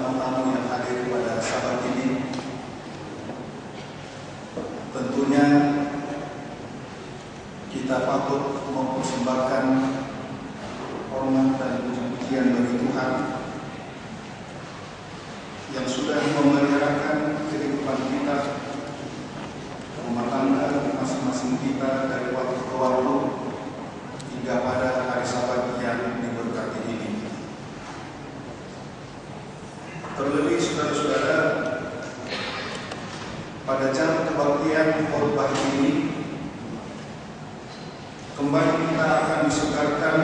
tamu-tamu yang hadir pada sabat ini. Tentunya kita patut mempersembahkan hormat dan puji-pujian bagi Tuhan yang sudah memeliharakan kehidupan kita, rumah tangga masing-masing kita dari waktu ke waktu hingga pada hari Sabat yang diberkati ini. Terlebih saudara-saudara, pada jam kebaktian khotbah ini kembali kita akan disegarkan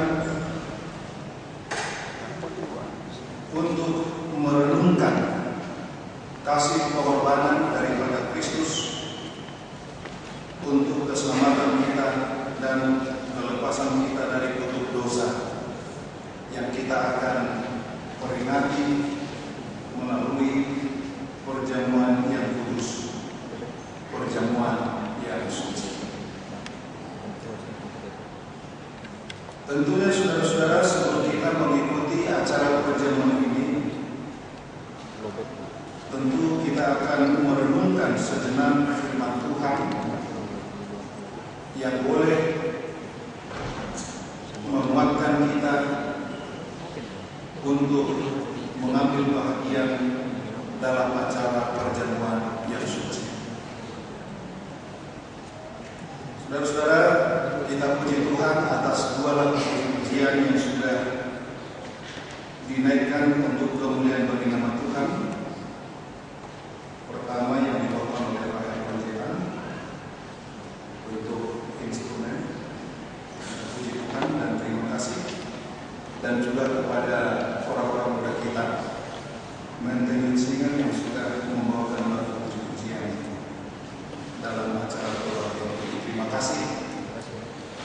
untuk merenungkan kasih pengorbanan daripada Kristus untuk keselamatan kita dan kelepasan kita dari kutuk dosa yang kita akan peringati melalui perjamuan yang kudus, perjamuan yang suci. Tentunya saudara-saudara, sebelum kita mengikuti acara perjamuan ini, tentu kita akan merenungkan sejenak firman Tuhan yang boleh menguatkan kita untuk mengambil bahagian dalam acara perjamuan yang suci. Saudara-saudara, kita puji Tuhan atas dua lagu pujian yang sudah dinaikkan untuk kemuliaan bagi nama Tuhan. Pertama yang dibawakan oleh Pak Pendeta untuk instrumen, puji Tuhan dan terima kasih, dan juga kepada orang-orang muda kita maintenance singer yang sudah membawakan lagu puji-pujian dalam acara keluarga ini. Terima kasih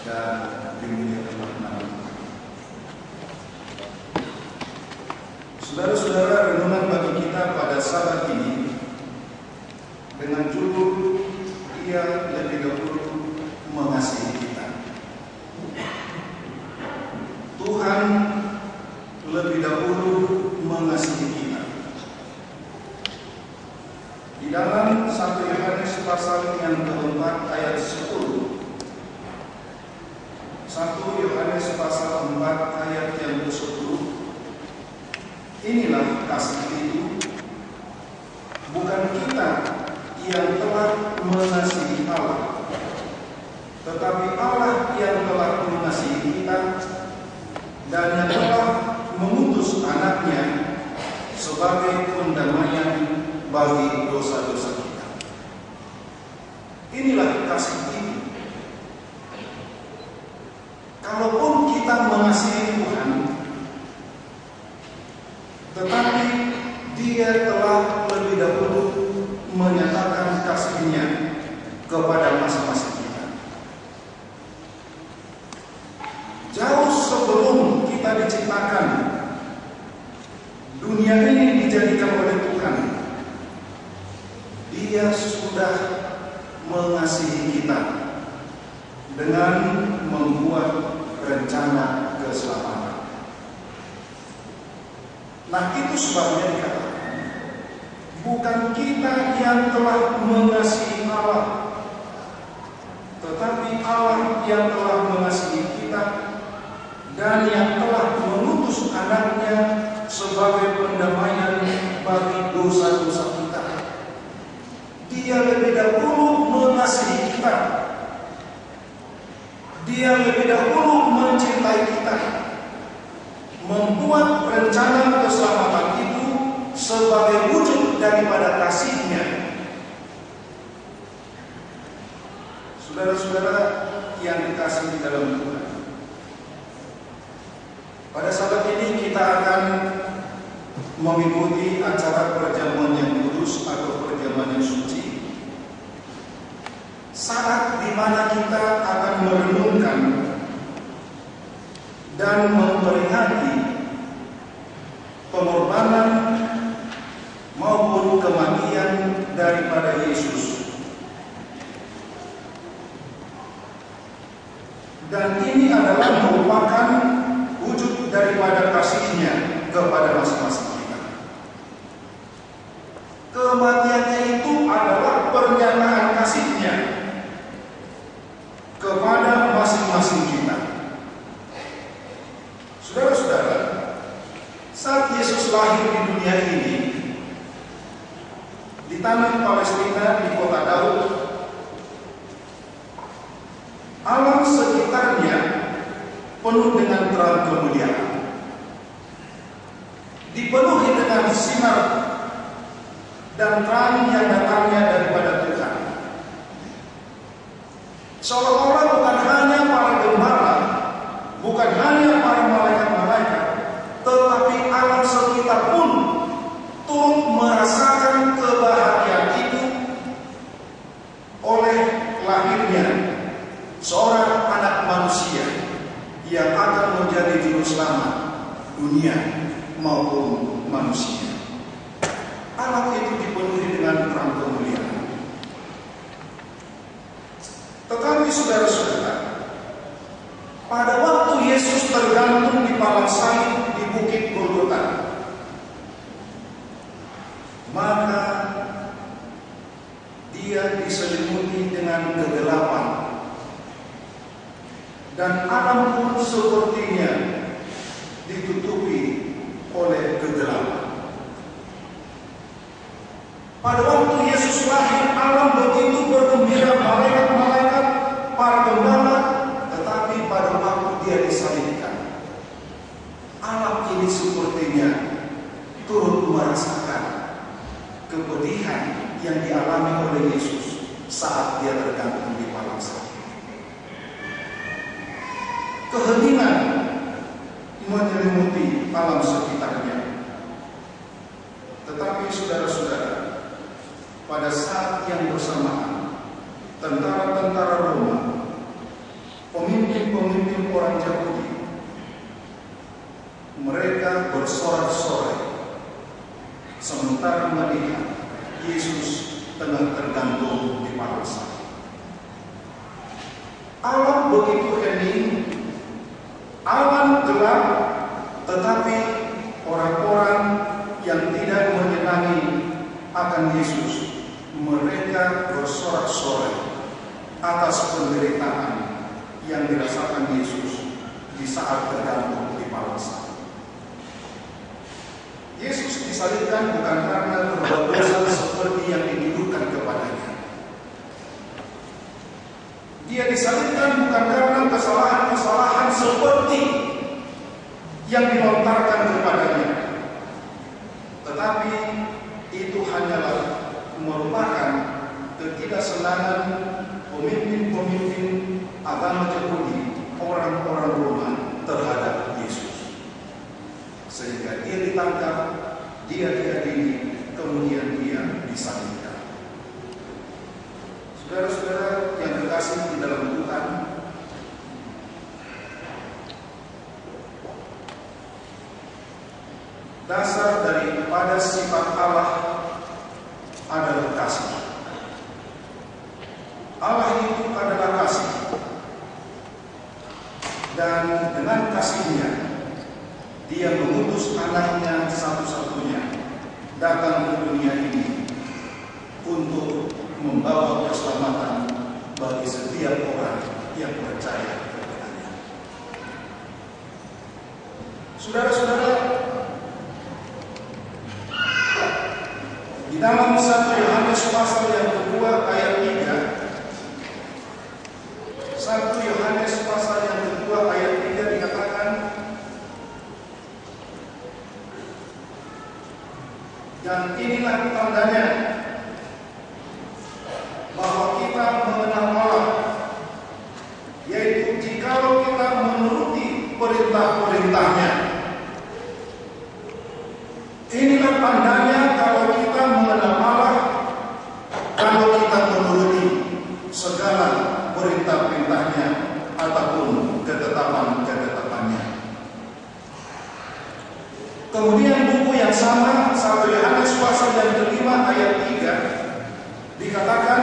dan dimuliakan nama Tuhan. Saudara-saudara, renungan bagi kita pada sabat ini dengan judul Dia lebih dahulu mengasihi kita. Tuhan lebih dahulu mengasihi kita. Di dalam 1 Yohanes pasal yang keempat ayat 10. 1 Yohanes pasal 4 ayat yang ke-10. Inilah kasih itu, bukan kita yang telah mengasihi Allah, tetapi Allah yang telah mengasihi kita dan yang telah mengutus anaknya sebagai pendamaian bagi dosa-dosa kita. Inilah kasih itu. Kalaupun kita mengasihi Tuhan, tetapi Dia telah lebih dahulu menyatakan kasih-Nya kepada masing-masing kita. Jauh sebelum kita diciptakan, dunia ini dijadikan oleh Tuhan. Dia sudah mengasihi kita dengan membuat rencana keselamatan. Nah, itu sebabnya dikatakan bukan kita yang telah mengasihi Allah, tetapi Allah yang telah mengasihi kita dan yang telah mengutus anaknya sebagai pendamaian bagi dosa-dosa kita. Dia lebih dahulu mengasihi kita. Dia lebih dahulu mencintai kita, membuat rencana keselamatan itu sebagai wujud daripada kasih-Nya. Saudara-saudara yang dikasihi di dalam Tuhan, pada saat ini kita akan mengikuti acara perjamuan yang kudus atau perjamuan yang suci. Saat di mana kita akan merenungkan dan memperingati pengorbanan maupun kematian daripada Yesus. Dan ini adalah merupakan wujud daripada kasih-Nya kepada masing-masing kita. lahir di dunia ini di tanah Palestina, di kota Daud, alam sekitarnya penuh dengan terang kemuliaan, dipenuhi dengan sinar dan terang yang datangnya daripada Tuhan. Seolah-olah bukan hanya para gembala, bukan hanya para malaikat-malaikat, tetapi alam sekitar pun turut merasakan kebahagiaan itu oleh lahirnya seorang anak manusia yang akan menjadi juru selamat dunia maupun manusia. Alam itu dipenuhi dengan terang kemuliaan. Tetapi saudara-saudara, pada waktu Yesus tergantung di palang salib di Bukit Golgota, maka dia diselimuti dengan kegelapan, dan alam pun sepertinya ditutupi oleh kegelapan. Pada waktu Yesus lahir, alam begitu bergembira, malaikat-malaikat, para gembala, tetapi pada waktu dia disalibkan, alam ini sepertinya turut merasakan kepedihan yang dialami oleh Yesus saat dia tergantung di palang salib. Keheningan menyelimuti alam sekitarnya. Tetapi saudara-saudara, pada saat yang bersamaan, tentara-tentara Roma, pemimpin-pemimpin orang Yahudi, mereka bersorak-sorai sementara melihat Yesus tengah tergantung di palang salib. Alam begitu hening, awan gelap, tetapi orang-orang yang tidak menyenangi akan Yesus, mereka bersorak-sorai atas penderitaan yang dirasakan Yesus di saat tergantung di palang salib. Yesus disalibkan bukan karena berbuat dosa seperti yang dituduhkan kepadanya. Dia disalibkan bukan karena kesalahan-kesalahan seperti yang dilontarkan kepadanya, tetapi itu hanyalah merupakan ketidaksenangan pemimpin-pemimpin agama Yahudi, orang-orang Roma terhadap Yesus, sehingga dia ditangkap, dia diadili, kemudian dia disalibkan. Saudara-saudara yang terkasih di dalam Tuhan, dasar daripada sifat Allah adalah kasih. Allah itu adalah kasih, dan dengan kasihnya dia mengutus anaknya satu-satunya datang ke dunia ini untuk membawa keselamatan bagi setiap orang yang percaya kepadanya. Saudara-saudara, di dalam 1 Yohanes pasal yang kedua ayat 3, 1 Yohanes pasal yang kedua ayat 3 dikatakan, dan inilah tandanya bahwa kita mengenal Allah, yaitu jikalau kita menuruti perintah-perintahnya. Inilah tandanya kalau kita mengenal Allah, kalau kita menuruti segala perintah-perintahnya ataupun ketetapan-ketetapannya. Kemudian buku yang sama, 1 Yohanes pasal yang kelima ayat 3 dikatakan,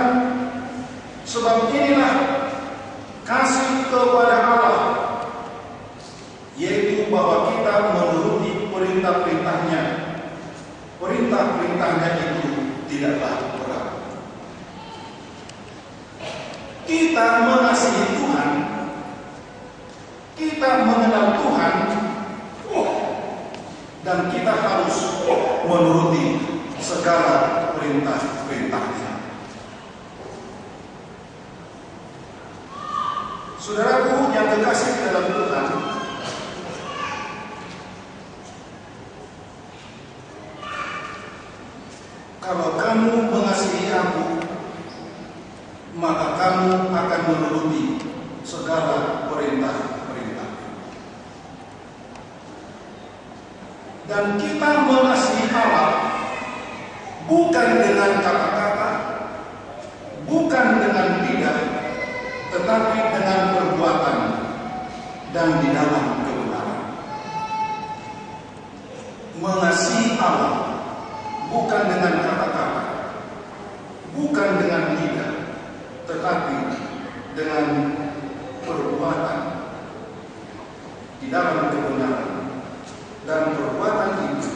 sebab inilah kasih kepada Allah, yaitu bahwa kita menuruti perintah-perintahnya. Perintah-perintahnya itu tidaklah berat. Kita mengasihi Tuhan, kita mengenal Tuhan, dan kita harus menuruti segala perintah-perintahnya. Saudaraku yang terkasih dalam Tuhan, kalau kamu mengasihi aku, maka kamu akan menuruti segala perintah-perintah. Dan kita mengasihi Allah bukan dengan kata-kata, bukan dengan lidah, tetapi dengan perbuatan dan di dalam kebenaran. Mengasihi Allah bukan dengan kata-kata, bukan dengan lidah, tetapi dengan perbuatan di dalam kebenaran, dan perbuatan itu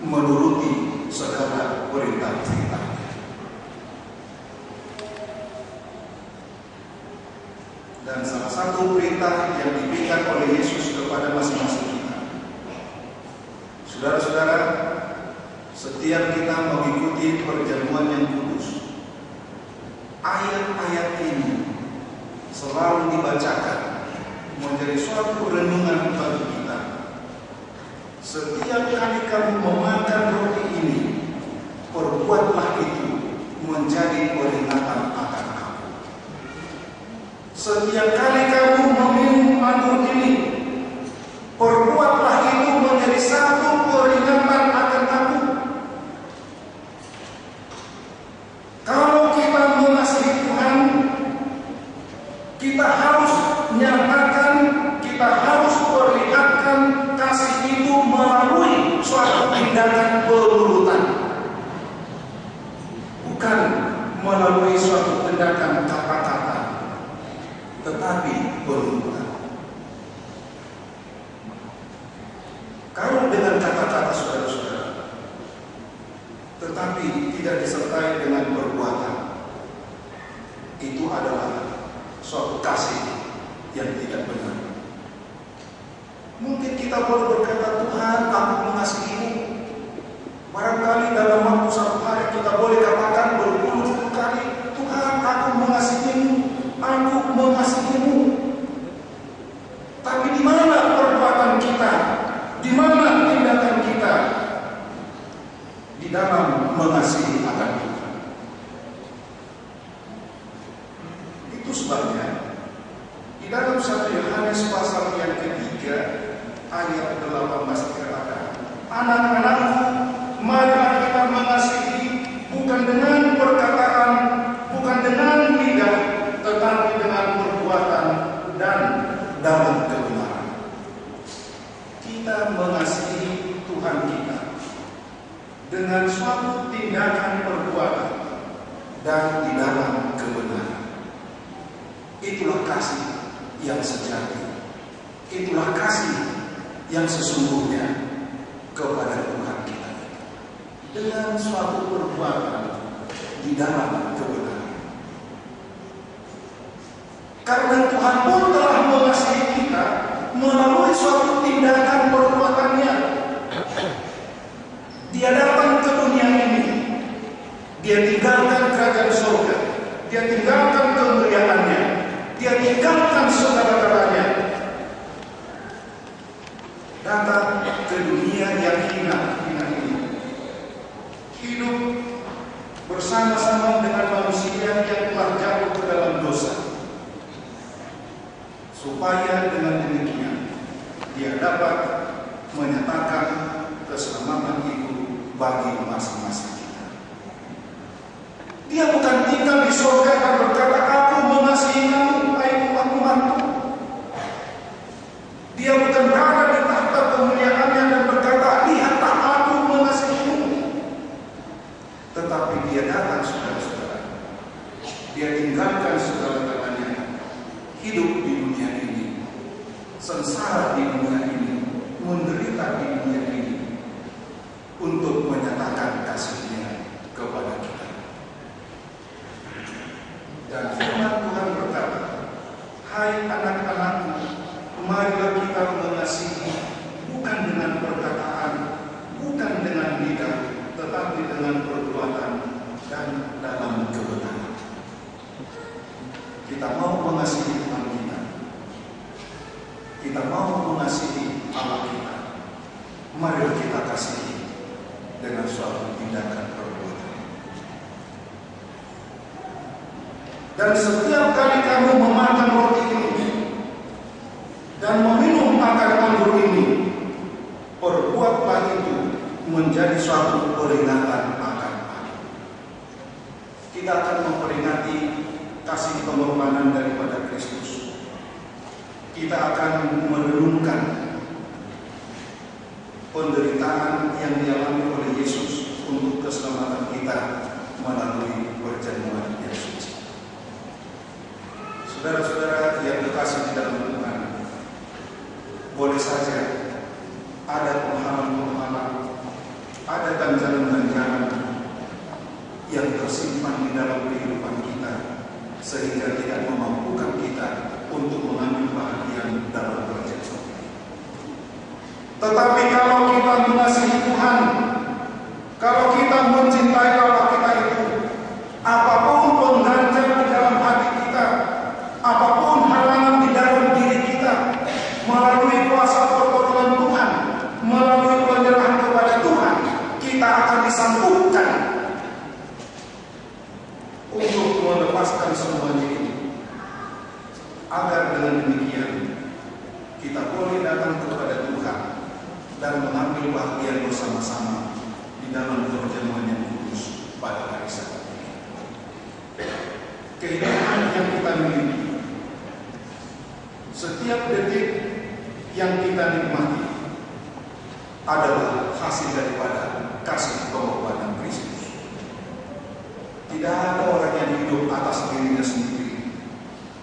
menuruti segala perintah-perintah. Dan salah satu perintah yang diberikan oleh Yesus kepada masing-masing kita, saudara-saudara, setiap kita mengikuti perjamuan yang kudus, ayat-ayat ini selalu dibacakan menjadi suatu renungan bagi kita. Setiap kali kamu memakan roti ini, perbuatlah itu menjadi peringatan akan aku. Setiap kali kamu meminum anggur ini, perbuatlah itu menjadi satu peringatan akan aku. Kalau kita mengasihi Tuhan, kita harus nyatakan, kita harus perlihatkan kasih itu melalui suatu tindakan penurutan, bukan melalui suatu tindakan kata-kata, tetapi penurutan. Kalau dengan kata-kata saudara-saudara, tetapi tidak disertai dengan perbuatan, itu adalah suatu kasih yang tidak benar. Mungkin kita boleh berkata, Tuhan, aku mengasihimu. Barangkali dalam waktu satu hari kita boleh katakan berpuluh-puluh kali, Tuhan, aku mengasihimu, aku mengasihimu. Tapi di mana perbuatan kita? Di mana tindakan kita di dalam mengasihi akan Tuhan? Itu sebabnya di dalam 1 Yohanes pasal yang ketiga ayat 18 dikatakan, anak-anakku, marilah kita mengasihi bukan dengan perkataan, bukan dengan lidah, tetapi dengan perbuatan dan dalam kebenaran. Kita mengasihi Tuhan kita dengan suatu tindakan perbuatan dan di dalam kebenaran. Itulah kasih yang sejati. Itulah kasih yang sesungguhnya kepada Tuhan kita, dengan suatu perbuatan di dalam kebenaran. Karena Tuhan pun telah mengasihi kita melalui suatu tindakan perbuatannya. Dia datang ke dunia ini, dia tinggalkan kerajaan surga, dia tinggalkan kemuliaannya, dia tinggalkan segala-galanya, datang ke dunia yang hina ini, hidup bersama-sama dengan manusia yang telah jatuh ke dalam dosa, supaya dengan demikian dia dapat menyatakan keselamatan itu bagi masing-masing kita. Dia bukan tinggal di surga dan berkata, aku mengasihi kamu, hai umat-umatku. Dia bukan berada di tahta kemuliaannya dan berkata, lihatlah aku mengasihimu. Tetapi dia datang, saudara-saudara, dia tinggalkan segala-galanya, hidup di dunia ini, sengsara di dunia ini, menderita di dunia ini, untuk menyatakan kasih-Nya kepada kita. Dan firman Tuhan berkata, hai anak-anakku, marilah kita mengasihi bukan dengan perkataan, bukan dengan lidah, kita mau mengasihi Tuhan kita, kita mau mengasihi Allah kita, mari kita kasihi dengan suatu tindakan perbuatan. Dan setiap kali kamu memakan roti ini dan meminum akan anggur ini, perbuatlah itu menjadi suatu peringatan akan aku. Kita akan memperingati kasih pengorbanan daripada Kristus. Kita akan merenungkan penderitaan yang dialami oleh Yesus untuk keselamatan kita melalui perjamuan yang suci. Saudara-saudara yang terkasih di dalam Tuhan, boleh saja ada penghalang-penghalang, ada ganjalan-ganjalan yang tersimpan di dalam kehidupan kita, sehingga tidak memampukan kita untuk mengambil bagian dalam kerajaan surga. Tetapi kalau kita mengasihi Tuhan, kalau kita mencintai Allah kita itu, apapun pengganjal di dalam hati kita, apapun halangan di dalam diri kita, melalui kuasa pertolongan Tuhan, melalui penyerahan kepada Tuhan, kita akan disambungkan untuk melepaskan semuanya ini. Agar dengan demikian kita boleh datang kepada Tuhan dan mengambil bagian bersama-sama di dalam perjamuan yang kudus pada hari Sabat ini. Kehidupan yang kita miliki, setiap detik yang kita nikmati adalah hasil daripada kasih pengorbanan Kristus. Tidak ada orang yang hidup atas dirinya sendiri.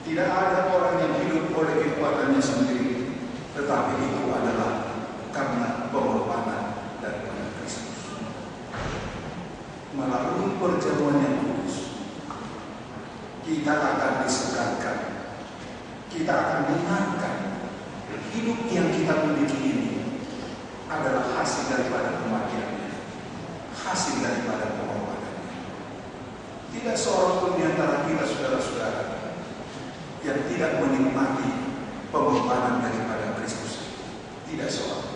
Tidak ada orang yang hidup oleh kekuatannya sendiri, tetapi itu adalah karena pengorbanan daripada Kristus. Melalui perjamuan yang kudus, kita akan disegarkan, kita akan diingatkan hidup yang kita miliki ini adalah hasil daripada kematiannya, hasil daripada pengorbanannya. Tidak seorang pun di antara kita, saudara-saudara, yang tidak menikmati pengorbanan daripada Kristus. Tidak seorang.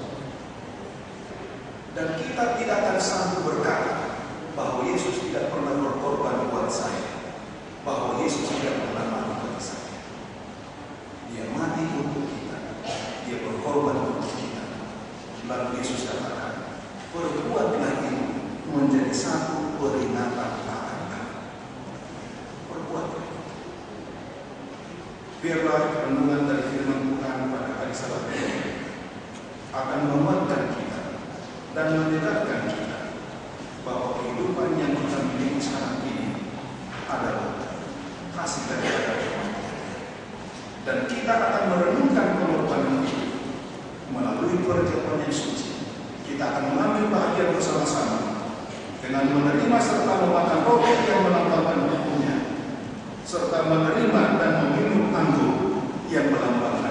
Dan kita tidak akan sanggup berkata bahwa Yesus tidak pernah berkorban buat saya, bahwa Yesus tidak pernah mati buat saya. Dia mati untuk kita, dia berkorban untuk kita. Lalu Yesus katakan, perbuatlah ini menjadi satu peringatan akan aku. Perbuatlah. Biarlah renungan dari firman Tuhan pada hari Sabat ini akan menguatkan kita dan menyegarkan kita bahwa kehidupan yang kita miliki sekarang ini adalah hasil daripada kematian. Dan kita akan merenungkan pengorbanan itu melalui perjamuan yang suci. Kita akan mengambil bahagian bersama-sama dengan menerima serta memakan roti yang melambangkan tubuhnya, serta menerima dan meminum anggur yang melambangkan